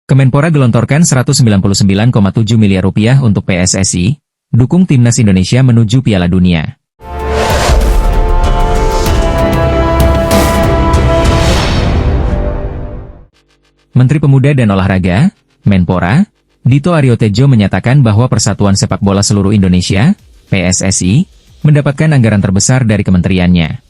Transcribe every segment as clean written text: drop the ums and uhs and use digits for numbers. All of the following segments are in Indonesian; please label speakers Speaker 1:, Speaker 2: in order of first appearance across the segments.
Speaker 1: Kemenpora gelontorkan Rp199,7 miliar untuk PSSI, dukung Timnas Indonesia menuju Piala Dunia. Menteri Pemuda dan Olahraga, Menpora, Dito Aryo Tejo menyatakan bahwa Persatuan Sepak Bola Seluruh Indonesia, PSSI, mendapatkan anggaran terbesar dari kementeriannya.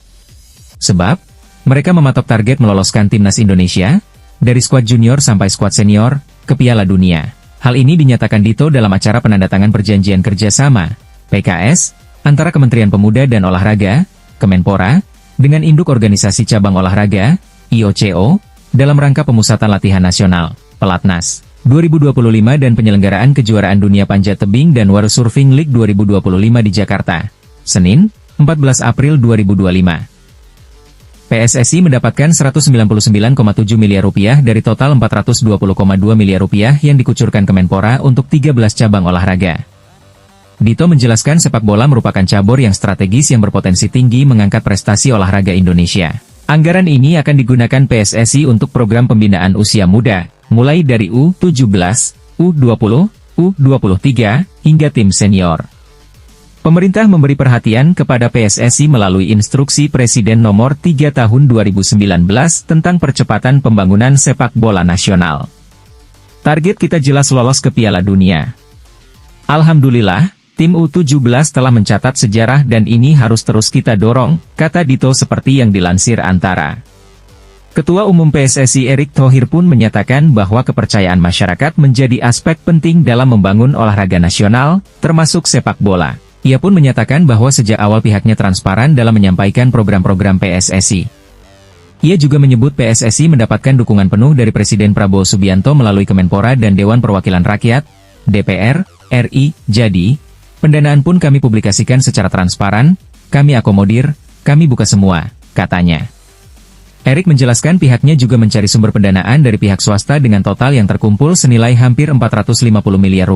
Speaker 1: Sebab, mereka mematok target meloloskan Timnas Indonesia, dari skuad junior sampai skuad senior, ke Piala Dunia. Hal ini dinyatakan Dito dalam acara penandatangan perjanjian kerjasama, PKS, antara Kementerian Pemuda dan Olahraga, Kemenpora, dengan induk organisasi cabang olahraga, IOCO, dalam rangka pemusatan latihan nasional, Pelatnas, 2025 dan penyelenggaraan kejuaraan dunia panjat tebing dan World Surfing League 2025 di Jakarta, Senin, 14 April 2025. PSSI mendapatkan Rp199,7 miliar dari total Rp420,2 miliar yang dikucurkan Kemenpora untuk 13 cabang olahraga. Dito menjelaskan sepak bola merupakan cabur yang strategis yang berpotensi tinggi mengangkat prestasi olahraga Indonesia. Anggaran ini akan digunakan PSSI untuk program pembinaan usia muda, mulai dari U17, U20, U23, hingga tim senior. Pemerintah memberi perhatian kepada PSSI melalui Instruksi Presiden Nomor 3 Tahun 2019 tentang percepatan pembangunan sepak bola nasional. Target kita jelas lolos ke Piala Dunia. Alhamdulillah, tim U17 telah mencatat sejarah dan ini harus terus kita dorong, kata Dito seperti yang dilansir Antara. Ketua Umum PSSI Erick Thohir pun menyatakan bahwa kepercayaan masyarakat menjadi aspek penting dalam membangun olahraga nasional, termasuk sepak bola. Ia pun menyatakan bahwa sejak awal pihaknya transparan dalam menyampaikan program-program PSSI. Ia juga menyebut PSSI mendapatkan dukungan penuh dari Presiden Prabowo Subianto melalui Kemenpora dan Dewan Perwakilan Rakyat, DPR, RI, jadi, pendanaan pun kami publikasikan secara transparan, kami akomodir, kami buka semua, katanya. Erick menjelaskan pihaknya juga mencari sumber pendanaan dari pihak swasta dengan total yang terkumpul senilai hampir Rp450 miliar.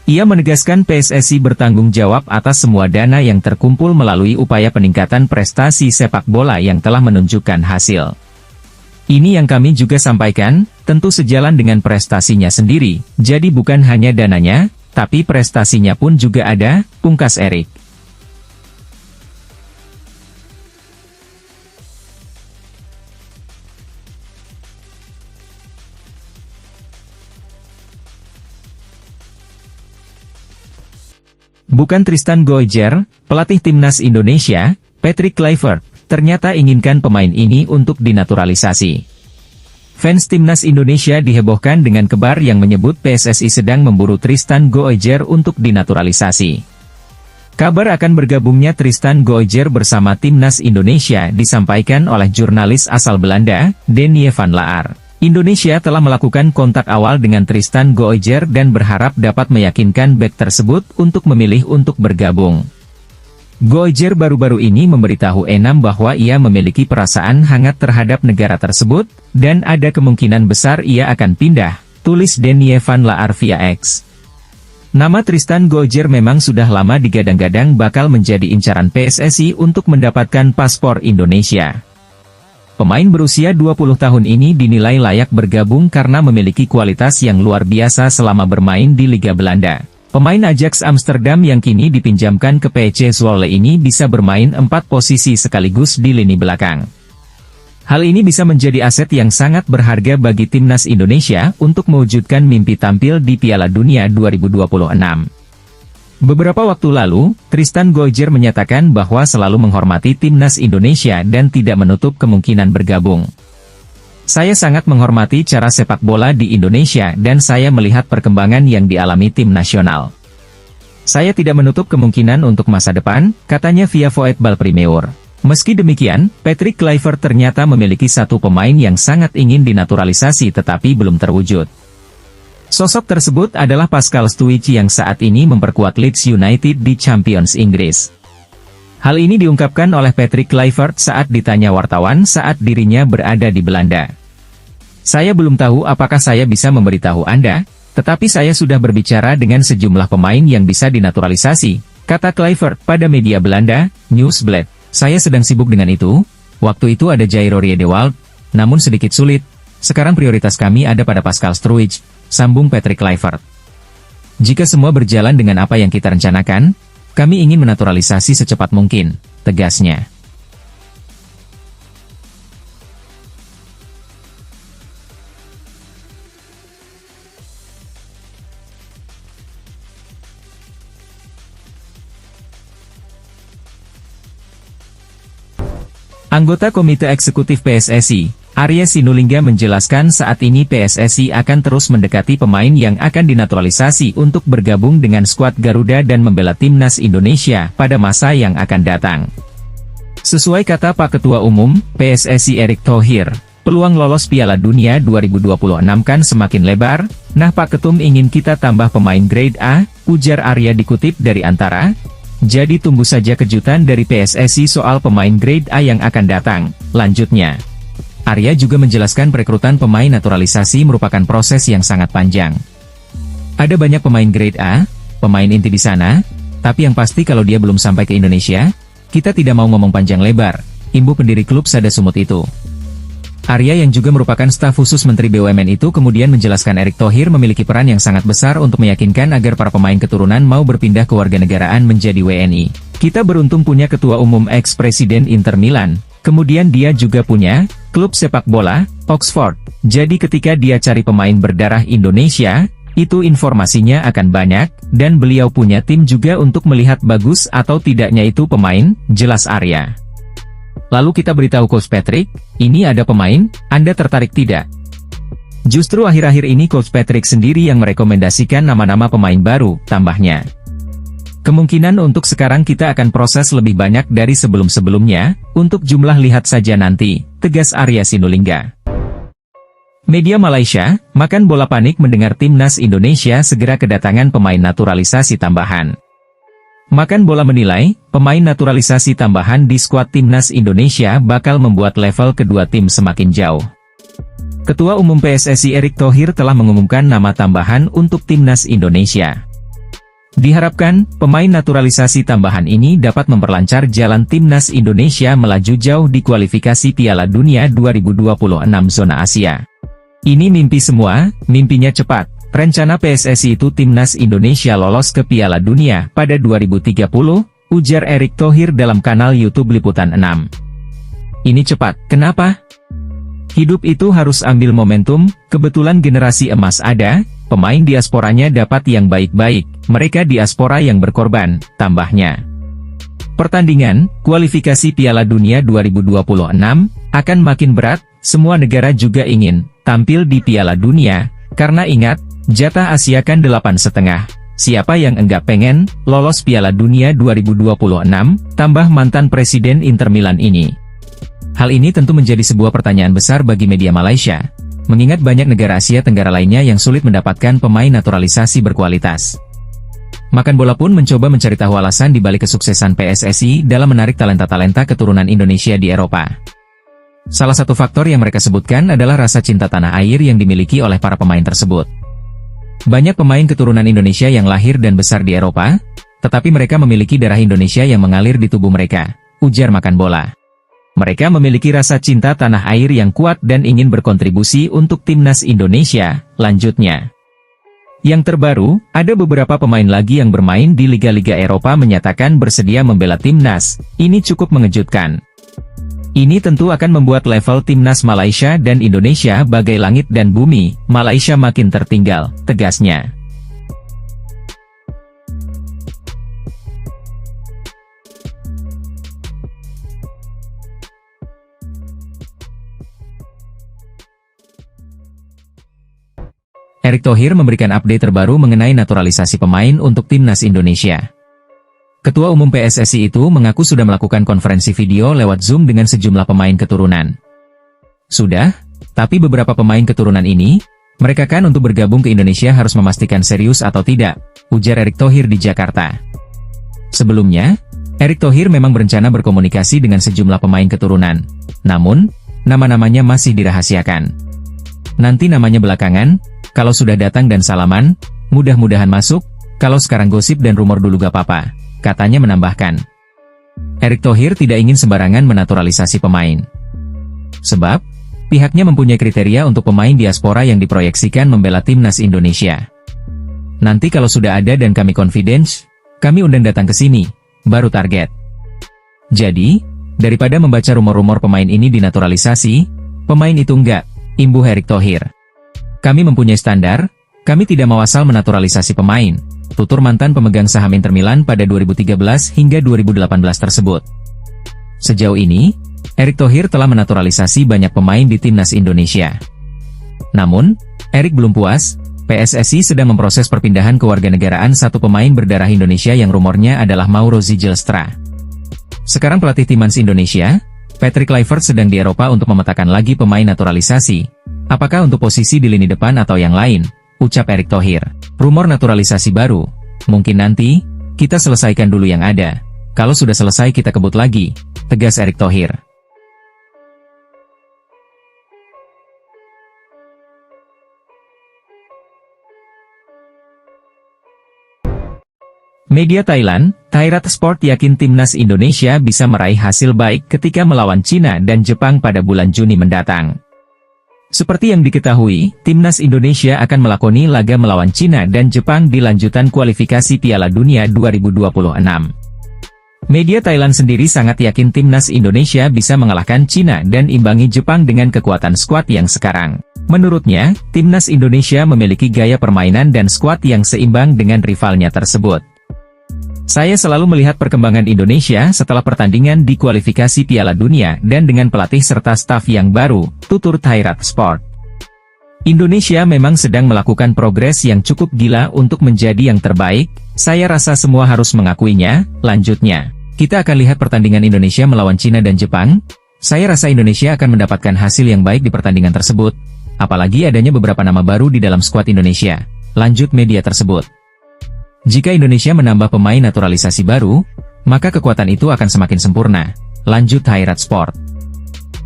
Speaker 1: Ia menegaskan PSSI bertanggung jawab atas semua dana yang terkumpul melalui upaya peningkatan prestasi sepak bola yang telah menunjukkan hasil. Ini yang kami juga sampaikan, tentu sejalan dengan prestasinya sendiri, jadi bukan hanya dananya, tapi prestasinya pun juga ada, pungkas Erick. Bukan Tristan Goijer, pelatih Timnas Indonesia, Patrick Kluivert, ternyata inginkan pemain ini untuk dinaturalisasi. Fans Timnas Indonesia dihebohkan dengan kabar yang menyebut PSSI sedang memburu Tristan Goijer untuk dinaturalisasi. Kabar akan bergabungnya Tristan Goijer bersama Timnas Indonesia disampaikan oleh jurnalis asal Belanda, Denny van Laar. Indonesia telah melakukan kontak awal dengan Tristan Goijer dan berharap dapat meyakinkan bek tersebut untuk memilih untuk bergabung. Goijer baru-baru ini memberitahu Enam bahwa ia memiliki perasaan hangat terhadap negara tersebut, dan ada kemungkinan besar ia akan pindah, tulis Denny van Laar via X. Nama Tristan Goijer memang sudah lama digadang-gadang bakal menjadi incaran PSSI untuk mendapatkan paspor Indonesia. Pemain berusia 20 tahun ini dinilai layak bergabung karena memiliki kualitas yang luar biasa selama bermain di Liga Belanda. Pemain Ajax Amsterdam yang kini dipinjamkan ke PSV Zwolle ini bisa bermain 4 posisi sekaligus di lini belakang. Hal ini bisa menjadi aset yang sangat berharga bagi Timnas Indonesia untuk mewujudkan mimpi tampil di Piala Dunia 2026. Beberapa waktu lalu, Tristan Goijer menyatakan bahwa selalu menghormati Timnas Indonesia dan tidak menutup kemungkinan bergabung. Saya sangat menghormati cara sepak bola di Indonesia dan saya melihat perkembangan yang dialami tim nasional. Saya tidak menutup kemungkinan untuk masa depan, katanya via Voetbal Premier. Meski demikian, Patrick Kluivert ternyata memiliki satu pemain yang sangat ingin dinaturalisasi tetapi belum terwujud. Sosok tersebut adalah Pascal Stuici yang saat ini memperkuat Leeds United di Champions Inggris. Hal ini diungkapkan oleh Patrick Kluivert saat ditanya wartawan saat dirinya berada di Belanda. Saya belum tahu apakah saya bisa memberitahu Anda, tetapi saya sudah berbicara dengan sejumlah pemain yang bisa dinaturalisasi, kata Kluivert pada media Belanda, Nieuwsblad. Saya sedang sibuk dengan itu, waktu itu ada Jairo Riedewald, namun sedikit sulit. Sekarang prioritas kami ada pada Pascal Struijk, sambung Patrick Kluivert. Jika semua berjalan dengan apa yang kita rencanakan, kami ingin menaturalisasi secepat mungkin, tegasnya. Anggota Komite Eksekutif PSSI, Arya Sinulinga menjelaskan saat ini PSSI akan terus mendekati pemain yang akan dinaturalisasi untuk bergabung dengan skuad Garuda dan membela timnas Indonesia pada masa yang akan datang. Sesuai kata Pak Ketua Umum, PSSI Erick Thohir, peluang lolos Piala Dunia 2026 kan semakin lebar, nah Pak Ketum ingin kita tambah pemain grade A, ujar Arya dikutip dari Antara. Jadi tunggu saja kejutan dari PSSI soal pemain grade A yang akan datang, lanjutnya. Arya juga menjelaskan perekrutan pemain naturalisasi merupakan proses yang sangat panjang. Ada banyak pemain grade A, pemain inti di sana, tapi yang pasti kalau dia belum sampai ke Indonesia, kita tidak mau ngomong panjang lebar, imbu pendiri klub Sada Sumut itu. Arya yang juga merupakan staf khusus Menteri BUMN itu kemudian menjelaskan Erick Thohir memiliki peran yang sangat besar untuk meyakinkan agar para pemain keturunan mau berpindah kewarganegaraan menjadi WNI. Kita beruntung punya Ketua Umum ex-Presiden Inter Milan, kemudian dia juga punya klub sepak bola, Oxford. Jadi ketika dia cari pemain berdarah Indonesia, itu informasinya akan banyak, dan beliau punya tim juga untuk melihat bagus atau tidaknya itu pemain, jelas Arya. Lalu kita beritahu Coach Patrick, ini ada pemain, Anda tertarik tidak? Justru akhir-akhir ini Coach Patrick sendiri yang merekomendasikan nama-nama pemain baru, tambahnya. Kemungkinan untuk sekarang kita akan proses lebih banyak dari sebelum-sebelumnya, untuk jumlah lihat saja nanti, tegas Arya Sinulinga. Media Malaysia, makan bola panik mendengar timnas Indonesia segera kedatangan pemain naturalisasi tambahan. Makan bola menilai, pemain naturalisasi tambahan di skuad timnas Indonesia bakal membuat level kedua tim semakin jauh. Ketua Umum PSSI Erick Thohir telah mengumumkan nama tambahan untuk timnas Indonesia. Diharapkan, pemain naturalisasi tambahan ini dapat memperlancar jalan timnas Indonesia melaju jauh di kualifikasi Piala Dunia 2026 zona Asia. Ini mimpi semua, mimpinya cepat. Rencana PSSI itu timnas Indonesia lolos ke Piala Dunia pada 2030, ujar Erick Thohir dalam kanal YouTube Liputan 6. Ini cepat, kenapa? Hidup itu harus ambil momentum, kebetulan generasi emas ada, pemain diasporanya dapat yang baik-baik, mereka diaspora yang berkorban, tambahnya. Pertandingan, kualifikasi Piala Dunia 2026, akan makin berat, semua negara juga ingin tampil di Piala Dunia, karena ingat, jatah Asia kan 8,5. Siapa yang enggak pengen lolos Piala Dunia 2026, tambah mantan Presiden Inter Milan ini. Hal ini tentu menjadi sebuah pertanyaan besar bagi media Malaysia, mengingat banyak negara Asia Tenggara lainnya yang sulit mendapatkan pemain naturalisasi berkualitas. Makan Bola pun mencoba mencari tahu alasan di balik kesuksesan PSSI dalam menarik talenta-talenta keturunan Indonesia di Eropa. Salah satu faktor yang mereka sebutkan adalah rasa cinta tanah air yang dimiliki oleh para pemain tersebut. Banyak pemain keturunan Indonesia yang lahir dan besar di Eropa, tetapi mereka memiliki darah Indonesia yang mengalir di tubuh mereka, ujar Makan Bola. Mereka memiliki rasa cinta tanah air yang kuat dan ingin berkontribusi untuk timnas Indonesia, lanjutnya. Yang terbaru, ada beberapa pemain lagi yang bermain di liga-liga Eropa menyatakan bersedia membela timnas, ini cukup mengejutkan. Ini tentu akan membuat level timnas Malaysia dan Indonesia bagai langit dan bumi, Malaysia makin tertinggal, tegasnya. Erick Thohir memberikan update terbaru mengenai naturalisasi pemain untuk timnas Indonesia. Ketua Umum PSSI itu mengaku sudah melakukan konferensi video lewat Zoom dengan sejumlah pemain keturunan. Sudah, tapi beberapa pemain keturunan ini, mereka kan untuk bergabung ke Indonesia harus memastikan serius atau tidak, ujar Erick Thohir di Jakarta. Sebelumnya, Erick Thohir memang berencana berkomunikasi dengan sejumlah pemain keturunan, namun, nama-namanya masih dirahasiakan. Nanti namanya belakangan, kalau sudah datang dan salaman, mudah-mudahan masuk, kalau sekarang gosip dan rumor dulu gak apa-apa. Katanya menambahkan. Erick Thohir tidak ingin sembarangan menaturalisasi pemain. Sebab, Pihaknya mempunyai kriteria untuk pemain diaspora yang diproyeksikan membela timnas Indonesia. Nanti kalau sudah ada dan kami confidence, kami undang datang ke sini, baru target. Jadi, daripada membaca rumor-rumor pemain ini dinaturalisasi, pemain itu enggak, imbuh Erick Thohir. Kami mempunyai standar, kami tidak mau asal menaturalisasi pemain, tutur mantan pemegang saham Inter Milan pada 2013 hingga 2018 tersebut. Sejauh ini, Erick Thohir telah menaturalisasi banyak pemain di timnas Indonesia. Namun, Erick belum puas, PSSI sedang memproses perpindahan kewarganegaraan satu pemain berdarah Indonesia yang rumornya adalah Mauro Zijlstra. Sekarang pelatih timnas Indonesia, Patrick Kluivert sedang di Eropa untuk memetakan lagi pemain naturalisasi. Apakah untuk posisi di lini depan atau yang lain, ucap Erick Thohir. Rumor naturalisasi baru, mungkin nanti, kita selesaikan dulu yang ada. Kalau sudah selesai kita kebut lagi, tegas Erick Thohir. Media Thailand, Thairat Sport yakin timnas Indonesia bisa meraih hasil baik ketika melawan Cina dan Jepang pada bulan Juni mendatang. Seperti yang diketahui, timnas Indonesia akan melakoni laga melawan Cina dan Jepang di lanjutan kualifikasi Piala Dunia 2026. Media Thailand sendiri sangat yakin timnas Indonesia bisa mengalahkan Cina dan imbangi Jepang dengan kekuatan skuad yang sekarang. Menurutnya, timnas Indonesia memiliki gaya permainan dan skuad yang seimbang dengan rivalnya tersebut. Saya selalu melihat perkembangan Indonesia setelah pertandingan di kualifikasi Piala Dunia dan dengan pelatih serta staf yang baru, tutur Thairat Sport. Indonesia memang sedang melakukan progres yang cukup gila untuk menjadi yang terbaik, saya rasa semua harus mengakuinya, lanjutnya. Kita akan lihat pertandingan Indonesia melawan Cina dan Jepang, saya rasa Indonesia akan mendapatkan hasil yang baik di pertandingan tersebut, apalagi adanya beberapa nama baru di dalam skuad Indonesia, lanjut media tersebut. Jika Indonesia menambah pemain naturalisasi baru, maka kekuatan itu akan semakin sempurna, lanjut Thairat Sport.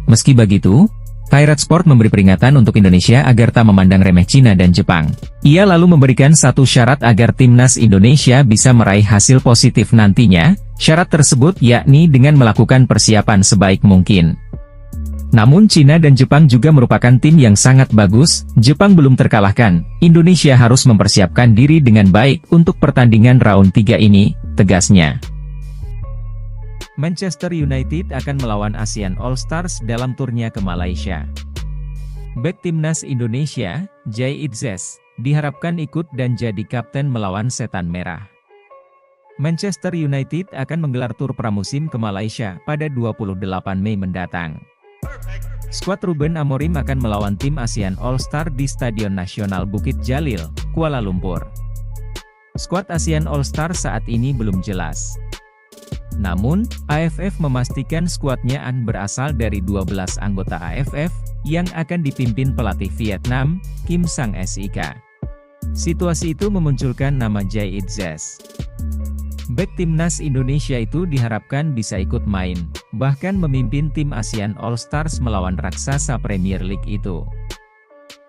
Speaker 1: Meski begitu, Thairat Sport memberi peringatan untuk Indonesia agar tak memandang remeh Cina dan Jepang. Ia lalu memberikan satu syarat agar timnas Indonesia bisa meraih hasil positif nantinya, syarat tersebut yakni dengan melakukan persiapan sebaik mungkin. Namun Cina dan Jepang juga merupakan tim yang sangat bagus, Jepang belum terkalahkan, Indonesia harus mempersiapkan diri dengan baik untuk pertandingan round 3 ini, tegasnya. Manchester United akan melawan ASEAN All Stars dalam turnya ke Malaysia. Bek timnas Indonesia, Jay Itzes, diharapkan ikut dan jadi kapten melawan Setan Merah. Manchester United akan menggelar tur pramusim ke Malaysia pada 28 Mei mendatang. Skuad Ruben Amorim akan melawan tim ASEAN All-Star di Stadion Nasional Bukit Jalil, Kuala Lumpur. Skuad ASEAN All-Star saat ini belum jelas. Namun, AFF memastikan skuadnya berasal dari 12 anggota AFF, yang akan dipimpin pelatih Vietnam, Kim Sang-sik. Situasi itu memunculkan nama Jay Itzes. Bek timnas Indonesia itu diharapkan bisa ikut main, bahkan memimpin tim ASEAN All Stars melawan raksasa Premier League itu.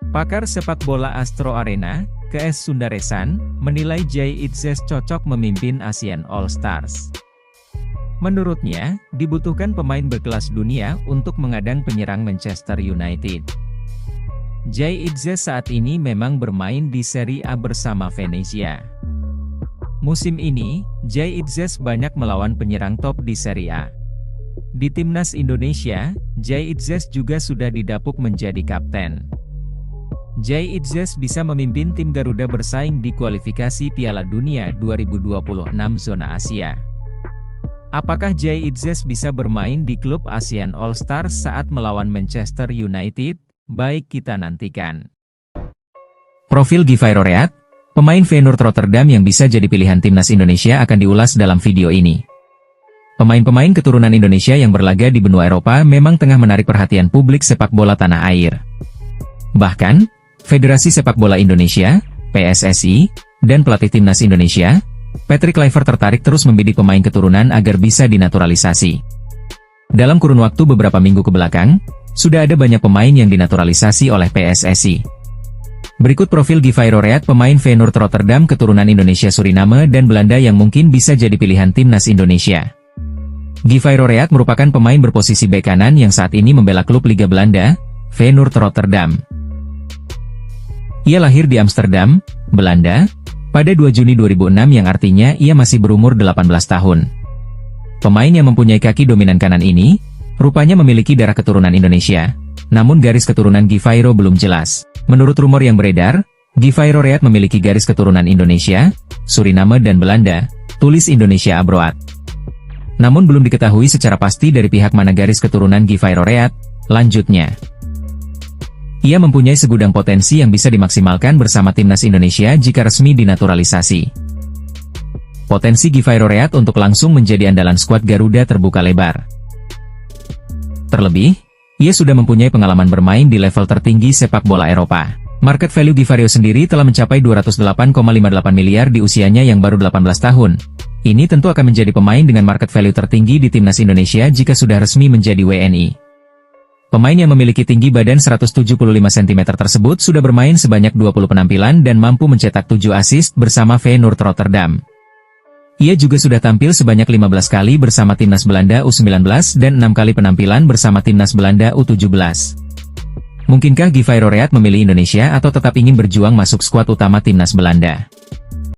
Speaker 1: Pakar sepak bola Astro Arena, KS Sundaresan, menilai Jay Itzes cocok memimpin ASEAN All Stars. Menurutnya, dibutuhkan pemain berkelas dunia untuk mengadang penyerang Manchester United. Jay Itzes saat ini memang bermain di Serie A bersama Venezia. Musim ini, Jay Itzes banyak melawan penyerang top di Serie A. Di timnas Indonesia, Jay Itzes juga sudah didapuk menjadi kapten. Jay Itzes bisa memimpin tim Garuda bersaing di kualifikasi Piala Dunia 2026 zona Asia. Apakah Jay Itzes bisa bermain di klub ASEAN All Stars saat melawan Manchester United? Baik, kita nantikan. Profil Givay Roreat, pemain Feyenoord Rotterdam yang bisa jadi pilihan timnas Indonesia akan diulas dalam video ini. Pemain-pemain keturunan Indonesia yang berlaga di benua Eropa memang tengah menarik perhatian publik sepak bola tanah air. Bahkan, Federasi Sepak Bola Indonesia, PSSI, dan pelatih timnas Indonesia, Patrick Kluivert tertarik terus membidik pemain keturunan agar bisa dinaturalisasi. Dalam kurun waktu beberapa minggu kebelakang, sudah ada banyak pemain yang dinaturalisasi oleh PSSI. Berikut profil Givay Roreat, pemain Feyenoord Rotterdam keturunan Indonesia, Suriname, dan Belanda yang mungkin bisa jadi pilihan timnas Indonesia. Givay Roreat merupakan pemain berposisi bek kanan yang saat ini membela klub Liga Belanda, Feyenoord Rotterdam. Ia lahir di Amsterdam, Belanda, pada 2 Juni 2006 yang artinya ia masih berumur 18 tahun. Pemain yang mempunyai kaki dominan kanan ini, rupanya memiliki darah keturunan Indonesia. Namun garis keturunan Gvairo belum jelas. Menurut rumor yang beredar, Gvairo Reat memiliki garis keturunan Indonesia, Suriname dan Belanda, tulis Indonesia Abroad. Namun belum diketahui secara pasti dari pihak mana garis keturunan Gvairo Reat. Lanjutnya, ia mempunyai segudang potensi yang bisa dimaksimalkan bersama timnas Indonesia jika resmi dinaturalisasi. Potensi Gvairo Reat untuk langsung menjadi andalan skuad Garuda terbuka lebar. Terlebih, ia sudah mempunyai pengalaman bermain di level tertinggi sepak bola Eropa. Market value Gvairo sendiri telah mencapai 208,58 miliar di usianya yang baru 18 tahun. Ini tentu akan menjadi pemain dengan market value tertinggi di timnas Indonesia jika sudah resmi menjadi WNI. Pemain yang memiliki tinggi badan 175 cm tersebut sudah bermain sebanyak 20 penampilan dan mampu mencetak 7 assist bersama Feyenoord Rotterdam. Ia juga sudah tampil sebanyak 15 kali bersama timnas Belanda U19 dan 6 kali penampilan bersama timnas Belanda U17. Mungkinkah Gvairo Reat memilih Indonesia atau tetap ingin berjuang masuk skuad utama timnas Belanda?